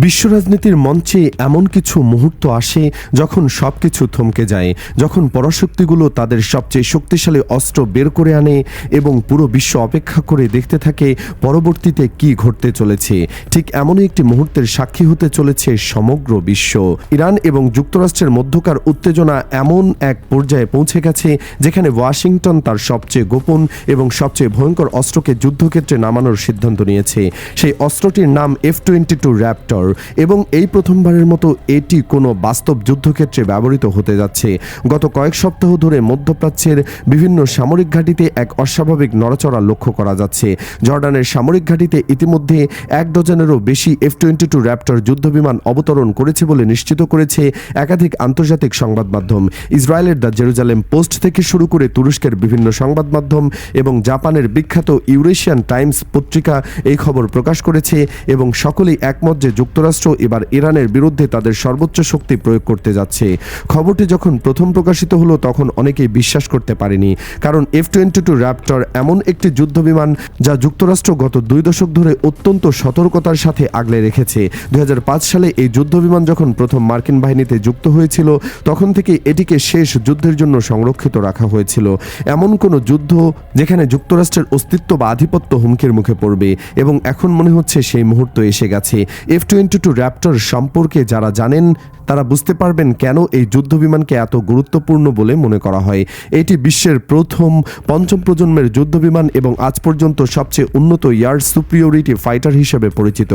বিশ্ব রাজনীতির মঞ্চে এমন কিছু মুহূর্ত আসে যখন সবকিছু থমকে যায়, যখন পরাশক্তিগুলো তাদের সবচেয়ে শক্তিশালী অস্ত্র বের করে আনে এবং পুরো বিশ্ব অপেক্ষা করে দেখতে থাকে পরবর্তীতে কি ঘটতে চলেছে। ঠিক এমনই একটি মুহূর্তের সাক্ষী হতে চলেছে সমগ্র বিশ্ব। ইরান এবং যুক্তরাষ্ট্রের মধ্যকার উত্তেজনা এমন এক পর্যায়ে পৌঁছে গেছে যেখানে ওয়াশিংটন তার সবচেয়ে গোপন এবং সবচেয়ে ভয়ঙ্কর অস্ত্রকে যুদ্ধক্ষেত্রে নামানোর সিদ্ধান্ত নিয়েছে। সেই অস্ত্রটির নাম F-22 র্যাপটর এবং এই প্রথমবারের মতো এটি কোনো বাস্তব যুদ্ধক্ষেত্রে ব্যবহৃত হতে যাচ্ছে। গত কয়েক সপ্তাহ ধরে মধ্যপ্রাচ্যের বিভিন্ন সামরিক ঘাঁটিতে এক অস্বাভাবিক নড়াচড়া লক্ষ্য করা যাচ্ছে। জর্ডানের সামরিক ঘাঁটিতে ইতিমধ্যে 1 ডজনেরও বেশি F-22 র্যাপটর যুদ্ধবিমান অবতরণ করেছে বলে নিশ্চিত করেছে একাধিক আন্তর্জাতিক সংবাদ মাধ্যম। ইসরায়েলের দ্য জেরুজালেম পোস্ট থেকে শুরু করে তুরস্কের বিভিন্ন সংবাদ মাধ্যম এবং জাপানের বিখ্যাত ইউরেশিয়ান টাইমস পত্রিকা এই খবর প্রকাশ করেছে এবং সকলেই একমত যে যুক্তরাষ্ট্র এবার ইরানের বিরুদ্ধে তাদের সর্বোচ্চ শক্তি প্রয়োগ করতে যাচ্ছে। খবরটি যখন প্রথম প্রকাশিত হলো তখন অনেকেই বিশ্বাস করতে পারেনি, কারণ F-22 র্যাপটর এমন একটি যুদ্ধবিমান যা যুক্তরাষ্ট্র গত 2 দশক ধরে অত্যন্ত সতর্কতার সাথে আগলে রেখেছে। 2005 সালে এই যুদ্ধবিমান যখন প্রথম মার্কিন বাহিনীতে যুক্ত হয়েছিল তখন থেকে এটিকে শেষ যুদ্ধের জন্য সংরক্ষিত রাখা হয়েছিল। এমন কোনো যুদ্ধ যেখানে যুক্তরাষ্ট্রের অস্তিত্ব বা আধিপত্য হুমকির মুখে পড়বে এবং এখন মনে হচ্ছে সেই মুহূর্ত এসে গেছে। F-22 র্যাপটর সম্পর্কে যারা জানেন তারা বুঝতে পারবেন কেন এই যুদ্ধবিমানকে এত গুরুত্বপূর্ণ বলে মনে করা হয়। এটি বিশ্বের প্রথম পঞ্চম প্রজন্মের যুদ্ধবিমান এবং আজ পর্যন্ত সবচেয়ে উন্নত এয়ার সুপিরিয়রিটি ফাইটার হিসেবে পরিচিত।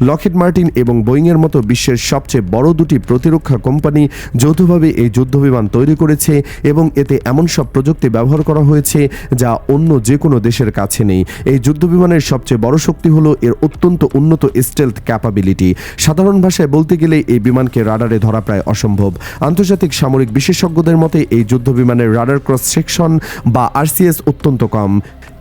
লকহিড মার্টিন এবং বোয়িংয়ের মতো বিশ্বের সবচেয়ে বড় দুটি প্রতিরক্ষা কোম্পানি যৌথভাবে এই যুদ্ধবিমান তৈরি করেছে এবং এতে এমন সব প্রযুক্তি ব্যবহার করা হয়েছে যা অন্য যে কোনো দেশের কাছে নেই। এই যুদ্ধবিমানের সবচেয়ে বড় শক্তি হলো এর অত্যন্ত উন্নত স্টেলথ ক্যাপাবিলিটি। সাধারণ ভাষায় বলতে গেলে এই বিমানকে রাডারে ধরা প্রায় অসম্ভব। আন্তর্জাতিক সামরিক বিশেষজ্ঞদের মতে এই যুদ্ধবিমানের রাডার ক্রস সেকশন বা RCS অত্যন্ত কম।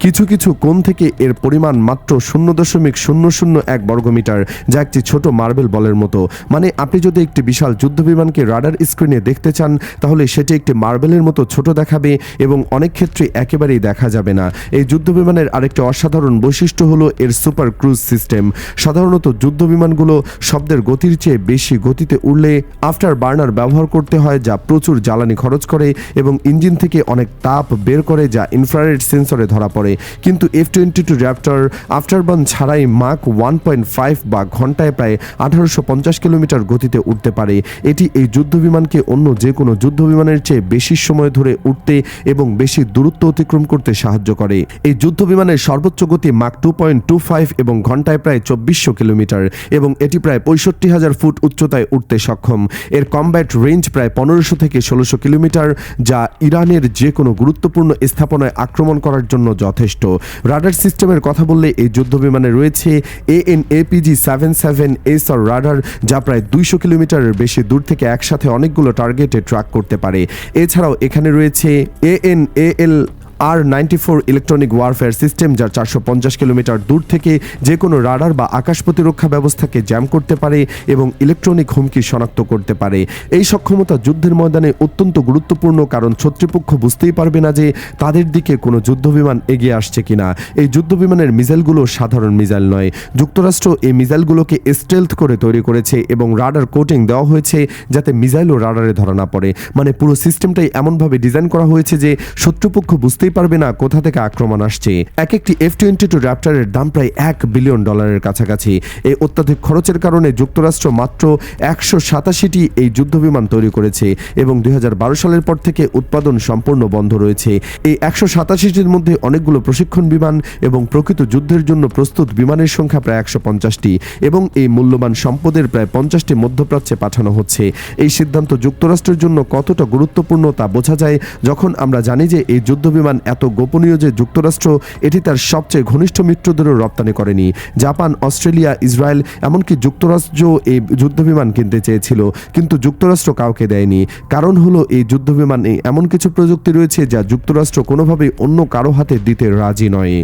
কিছু কিছু কোণ থেকে এর পরিমাণ মাত্র 0.001 বর্গমিটার, যা একটি ছোট মার্বেল বলের মতো। মানে আপনি যদি একটি বিশাল যুদ্ধবিমানকে রাডার স্ক্রিনে দেখতে চান তাহলে সেটি একটি মার্বেলের মতো ছোট দেখাবে এবং অনেক ক্ষেত্রে একেবারেই দেখা যাবে না। এই যুদ্ধবিমানের আরেকটি অসাধারণ বৈশিষ্ট্য হলো এর সুপার ক্রুজ সিস্টেম। সাধারণত যুদ্ধবিমানগুলো শব্দের গতির চেয়ে বেশি গতিতে উড়লে আফটার বার্নার ব্যবহার করতে হয়, যা প্রচুর জ্বালানি খরচ করে এবং ইঞ্জিন থেকে অনেক তাপ বের করে যা ইনফ্রারেড সেন্সরে ধরা পড়ে। কিন্তু F-22 র্যাপটর আফটারবার্ন ছাড়াই মাক 1.5 বা ঘন্টায় প্রায় 1850 কিলোমিটার গতিতে উঠতে পারে। এটি এই যুদ্ধবিমানকে অন্য যে কোনো যুদ্ধবিমানের চেয়ে বেশি সময় ধরে উঠতে এবং বেশি দূরত্ব অতিক্রম করতে সাহায্য করে। এই যুদ্ধবিমানের সর্বোচ্চ গতি মাক 2.25 এবং ঘন্টায় প্রায় 2400 কিলোমিটার এবং এটি প্রায় 65,000 ফুট উচ্চতায় উঠতে সক্ষম। এর কমব্যাট রেঞ্জ প্রায় 1500 থেকে 1600 কিলোমিটার, যা ইরানের যে কোনো গুরুত্বপূর্ণ স্থাপনায় আক্রমণ করার জন্য যথেষ্ট। রাডার সিস্টেমের কথা বললে এই যুদ্ধবিমানে রয়েছে AN/APG-77SR রাডার, যা প্রায় 200 কিলোমিটারের বেশি দূর থেকে একসাথে অনেকগুলো টার্গেটে ট্র্যাক করতে পারে। এছাড়াও এখানে রয়েছে AN/AL-R94 ইলেকট্রনিক ওয়ারফেয়ার সিস্টেম, যা 450 কিলোমিটার দূর থেকে যে কোনো রাডার বা আকাশ প্রতিরক্ষা ব্যবস্থাকে জ্যাম করতে পারে এবং ইলেকট্রনিক হুমকি শনাক্ত করতে পারে। এই সক্ষমতা যুদ্ধের ময়দানে অত্যন্ত গুরুত্বপূর্ণ, কারণ শত্রুপক্ষ বুঝতেই পারবে না যে তাদের দিকে কোনো যুদ্ধবিমান এগিয়ে আসছে কিনা। এই যুদ্ধবিমানের মিসাইলগুলো সাধারণ মিসাইল নয়। যুক্তরাষ্ট্র এই মিসাইলগুলোকে স্টেলথ করে তৈরি করেছে এবং রাডার কোটিং দেওয়া হয়েছে যাতে মিসাইলও রাডারে ধরা না পড়ে। মানে পুরো সিস্টেমটাই এমনভাবে ডিজাইন করা হয়েছে যে শত্রুপক্ষ বুঝতেই পারবে না কোথা থেকে আক্রমণ আসছে। এক একটি F-22 র্যাপটরের দাম প্রায় $1 বিলিয়ন কাছাকাছি। এই অত্যাধিক খরচের কারণে যুক্তরাষ্ট্র মাত্র 187টি এই যুদ্ধবিমান তৈরি করেছে এবং 2012 সালের পর থেকে উৎপাদন সম্পূর্ণ বন্ধ রয়েছে। এই 187টির মধ্যে অনেকগুলো প্রশিক্ষণ বিমান এবং প্রকৃত যুদ্ধের জন্য প্রস্তুত বিমানের সংখ্যা প্রায় 150টি এবং এই মূল্যবান সম্পদের প্রায় 50টি মধ্যপ্রাচ্যে পাঠানো হচ্ছে। এই সিদ্ধান্ত যুক্তরাষ্ট্রের জন্য কতটা গুরুত্বপূর্ণ তা বোঝা যায় যখন আমরা জানি যে এই যুদ্ধবিমান এত গোপনীয় যে যুক্তরাষ্ট্র এটি তার সবচেয়ে ঘনিষ্ঠ মিত্রদেরও রপ্তানি করেনি। জাপান, অস্ট্রেলিয়া, ইসরায়েল, এমনকি যুক্তরাষ্ট্র এই যুদ্ধবিমান কিনতে চেয়েছিল কিন্তু যুক্তরাষ্ট্র কাউকে দেয়নি। কারণ হলো এই যুদ্ধবিমানে এমন কিছু প্রযুক্তি রয়েছে যা যুক্তরাষ্ট্র কোনোভাবেই অন্য কারো হাতে দিতে রাজি নয়।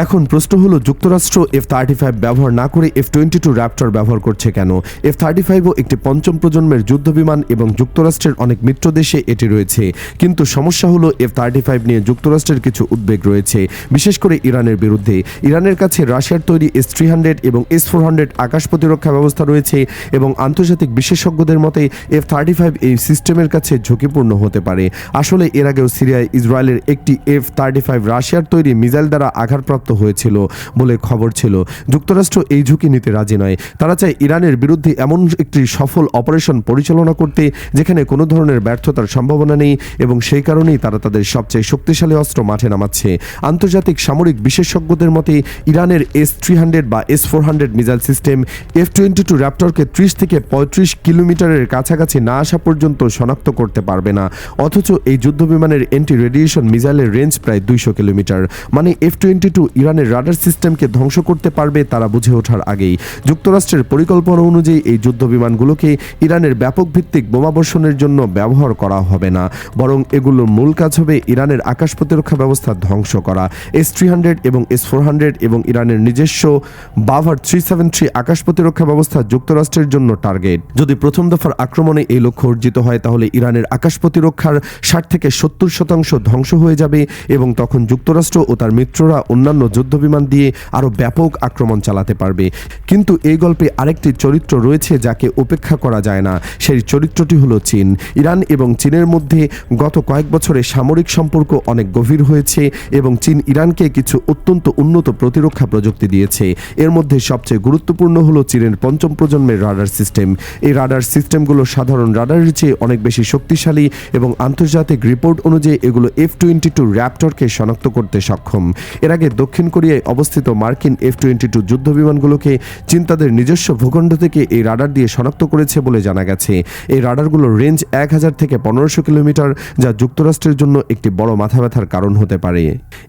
এখন প্রশ্ন হলো যুক্তরাষ্ট্র F-35 ব্যবহার না করে F-22 র্যাপটর ব্যবহার করছে কেন? F-35ও একটি পঞ্চম প্রজন্মের যুদ্ধবিমান এবং যুক্তরাষ্ট্রের অনেক মিত্র দেশে এটি রয়েছে। কিন্তু সমস্যা হলো F-35 নিয়ে যুক্তরাষ্ট্র যুক্তরাষ্ট্রের কিছু উদ্বেগ রয়েছে, বিশেষ করে ইরানের বিরুদ্ধে। ইরানের কাছে রাশিয়ার তৈরি S-300 এবং S-400 আকাশ প্রতিরক্ষা ব্যবস্থা রয়েছে এবং আন্তর্জাতিক বিশেষজ্ঞদের মতে F-35 এই সিস্টেমের কাছে ঝুঁকিপূর্ণ হতে পারে। আসলে এর আগেও সিরিয়ায় ইসরায়েলের একটি F-35 রাশিয়ার তৈরি মিসাইল দ্বারা আঘাতপ্রাপ্ত হয়েছিল বলে খবর ছিল। যুক্তরাষ্ট্র এই ঝুঁকি নিতে রাজি নয়। তারা চায় ইরানের বিরুদ্ধে এমন একটি সফল অপারেশন পরিচালনা করতে যেখানে কোনো ধরনের ব্যর্থতার সম্ভাবনা নেই, এবং সেই কারণেই তারা তাদের সবচেয়ে শক্তিশালী অস্ত্র মাঠে নামাচ্ছে। আন্তর্জাতিক সামরিক বিশেষজ্ঞদের মতে ইরানের S-300 বা S-400 মিসাইল সিস্টেম F-22 র্যাপটরকে 30 থেকে 35 কিলোমিটারের কাছাকাছি না আসা পর্যন্ত শনাক্ত করতে পারবে না, অথচ এই যুদ্ধবিমানের অ্যান্টি রেডিয়েশন মিসাইলের রেঞ্জ প্রায় 200 কিলোমিটার। মানে F-22 ইরানের রাডার সিস্টেমকে ধ্বংস করতে পারবে তারা বুঝে ওঠার আগেই। যুক্তরাষ্ট্রের পরিকল্পনা অনুযায়ী এই যুদ্ধবিমানগুলোকে ইরানের ব্যাপক ভিত্তিক বোমাবর্ষণের জন্য ব্যবহার করা হবে না, বরং এগুলোর মূল কাজ হবে ইরানের আকাশ প্রতিরক্ষা ব্যবস্থা ধ্বংস করা। S-300 এবং S-400 এবং ইরানের নিজস্ব বাভার 373 আকাশ প্রতিরক্ষা ব্যবস্থা যুক্তরাষ্ট্রের জন্য টার্গেট। যদি প্রথম দফার আক্রমণে এই লক্ষ্য অর্জিত হয় তাহলে ইরানের আকাশ প্রতিরক্ষার 60 থেকে 70% ধ্বংস হয়ে যাবে, এবং তখন যুক্তরাষ্ট্র ও তার মিত্ররা অন্যান্য যুদ্ধবিমান দিয়ে আরও ব্যাপক আক্রমণ চালাতে পারবে। কিন্তু এই গল্পে আরেকটি চরিত্র রয়েছে যাকে উপেক্ষা করা যায় না। সেই চরিত্রটি হলো চীন। ইরান এবং চীনের মধ্যে গত কয়েক বছরে সামরিক সম্পর্ক অনেক গভীর হয়েছে এবং চীন ইরানকে কিছু অত্যন্ত উন্নত প্রতিরক্ষা প্রযুক্তি দিয়েছে। এর মধ্যে সবচেয়ে গুরুত্বপূর্ণ হলো চীনের 5ম প্রজন্মের রাডার সিস্টেম। এই রাডার সিস্টেমগুলো সাধারণ রাডারের চেয়ে অনেক বেশি শক্তিশালী এবং আন্তর্জাতিক রিপোর্ট অনুযায়ী এগুলো F-22 র্যাপটরকে শনাক্ত করতে সক্ষম। এর আগে দক্ষিণ কোরিয়ায় অবস্থিত মার্কিন F-22 যুদ্ধবিমানগুলোকে চীন তাদের নিজস্ব ভূখণ্ড থেকে এই রাডার দিয়ে শনাক্ত করেছে বলে জানা গেছে। এই রাডারগুলোর রেঞ্জ 1000 থেকে 1500 কিলোমিটার, যা যুক্তরাষ্ট্রের জন্য একটি বড় মাথা ব্যথার কারণ হতে পারে।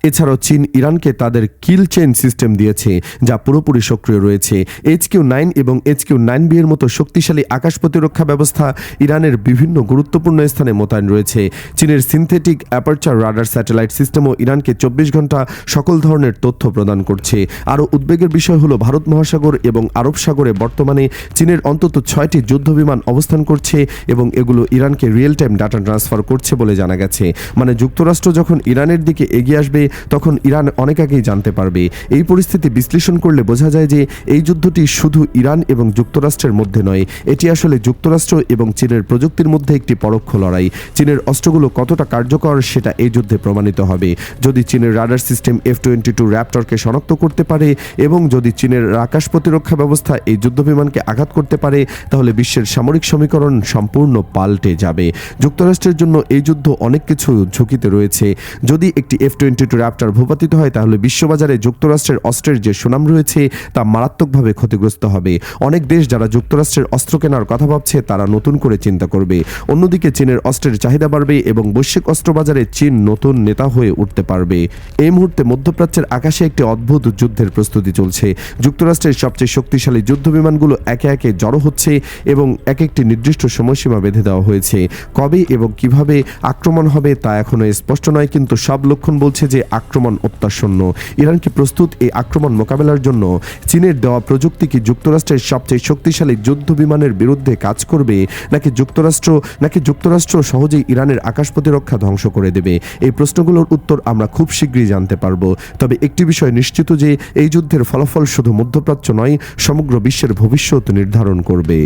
এছাড়াও চীন ইরানকে তাদের কিল চেইন সিস্টেম দিয়েছে, যা পুরোপুরি সক্রিয় রয়েছে। HQ-9 এবং HQ-9B এর মতো শক্তিশালী আকাশ প্রতিরক্ষা ব্যবস্থা ইরানের বিভিন্ন গুরুত্বপূর্ণ স্থানে মোতায়েন রয়েছে। চীনের সিনথেটিক অ্যাপারচার রাডার স্যাটেলাইট সিস্টেমও ইরানকে 24 ঘন্টা সকল ধরনের তথ্য প্রদান করছে। আরও উদ্বেগের বিষয় হলো ভারত মহাসাগর এবং আরব সাগরে বর্তমানে চীনের অন্তত 6টি যুদ্ধবিমান অবস্থান করছে এবং এগুলো ইরানকে রিয়েল টাইম ডাটা ট্রান্সফার করছে বলে জানা গেছে। মানে যুক্তরাষ্ট্র যখন ইরানের দিকে এগিয়ে আসবে তখন ইরান অনেক আগেই জানতে পারবে। এই পরিস্থিতি বিশ্লেষণ করলে বোঝা যায় যে এই যুদ্ধটি শুধু ইরান এবং যুক্তরাষ্ট্রের মধ্যে নয়, এটি আসলে যুক্তরাষ্ট্র এবং চীনের প্রযুক্তির মধ্যে একটি পরোক্ষ লড়াই। চীনের অস্ত্রগুলো কতটা কার্যকর সেটা এই যুদ্ধে প্রমাণিত হবে। যদি চীনের রাডার সিস্টেম F-22 র্যাপটরকে শনাক্ত করতে পারে এবং যদি চীনের আকাশ প্রতিরক্ষা ব্যবস্থা এই যুদ্ধবিমানকে আঘাত করতে পারে তাহলে বিশ্বের সামরিক সমীকরণ সম্পূর্ণ পাল্টে যাবে। যুক্তরাষ্ট্রের জন্য এই যুদ্ধ অনেক কিছু ঝুঁকিতে রয়েছে। যদি একটি F-22 র্যাপটর ভূপাতিত হয় তাহলে বিশ্ববাজারে যুক্তরাষ্ট্রের অস্ত্রের যে সুনাম রয়েছে তা মারাত্মকভাবে ক্ষতিগ্রস্ত হবে। অনেক দেশ যারা যুক্তরাষ্ট্রের অস্ত্র কেনার কথা ভাবছে তারা নতুন করে চিন্তা করবে। অন্যদিকে চীনের অস্ত্রের চাহিদা বাড়বে এবং বৈশ্বিক অস্ত্রবাজারে চীন নতুন নেতা হয়ে উঠতে পারবে। এই মুহূর্তে মধ্যপ্রাচ্যের আকাশে একটি অদ্ভুত যুদ্ধের প্রস্তুতি চলছে। যুক্তরাষ্ট্রের সবচেয়ে শক্তিশালী যুদ্ধবিমানগুলো একে একে জড়ো হচ্ছে এবং এক একটি নির্দিষ্ট সময়সীমা বেঁধে দেওয়া হয়েছে। কবে এবং কিভাবে আক্রমণ হবে তা এখনো স্পষ্ট নয়, কিন্তু সব লক্ষণ বলছে যে আক্রমণ অত্যাসন্ন। ইরান কি প্রস্তুত এই আক্রমণ মোকাবেলার জন্য? চীনের দেওয়া প্রযুক্তি কি যুক্তরাষ্ট্রের সবচেয়ে শক্তিশালী যুদ্ধবিমানের বিরুদ্ধে কাজ করবে, নাকি যুক্তরাষ্ট্র সহজেই ইরানের আকাশ প্রতিরক্ষা ধ্বংস করে দেবে? এই প্রশ্নগুলোর উত্তর আমরা খুব শীঘ্রই জানতে পারবো। তবে একটি বিষয় নিশ্চিত যে এই যুদ্ধের ফলাফল শুধু মধ্যপ্রাচ্য নয়, সমগ্র বিশ্বের ভবিষ্যৎ নির্ধারণ করবে।